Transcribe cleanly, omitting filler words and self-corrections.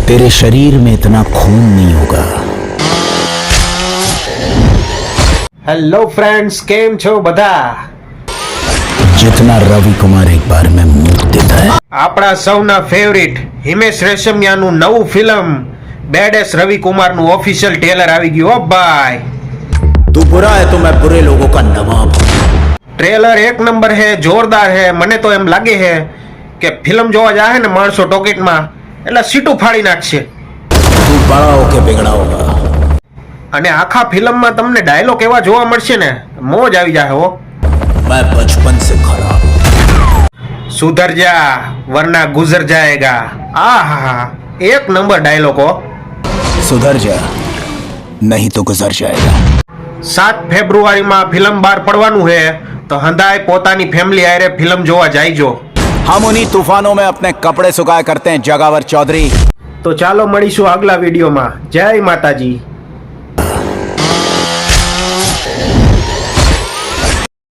तेरे शरीर में इतना खून नहीं होगा। હેલો ફ્રેન્ડ્સ, કેમ છો બધા? जितना रवि कुमार एक बार में मुंह देता है। આપણા સૌના ફેવરિટ હિમેશ રેશમિયાનું નવું ફિલ્મ બેડેસ રવિ કુમારનું ઓફિશિયલ ટ્રેલર આવી ગયું હો ભાઈ. तू बुरा है तो मैं बुरे लोगों का नवाब हूं। ટ્રેલર એક નંબર હે, જોરદાર હે. મને તો એમ લાગે હે કે ફિલ્મ જોવા જાય ને માણસો ટોકેટમાં એટલે સીટું ફાડી નાખશે. तू बड़ा होके बिगड़ा होगा। અને આખા ફિલ્મમાં તમને ડાયલોગ એવા જોવા મળશે ને, મોજ આવી જાય હો. मैं बचपन से खराब हूं। સુધર જા વરના ગુજર જાયેગા. આહા, એક નંબર ડાયલોગ હો. सुधर जा नहीं तो गुजर जाएगा। 7 ફેબ્રુઆરીમાં ફિલ્મ બહાર પડવાનું હે, તો હંધાય પોતાની ફેમિલી આરે ફિલ્મ જોવા જાયજો. हम उन्हीं तूफानों में अपने कपड़े सुखाया करते हैं जगावर चौधरी। તો ચાલો મળીશું આગલા વિડીયોમાં. જય માતાજી.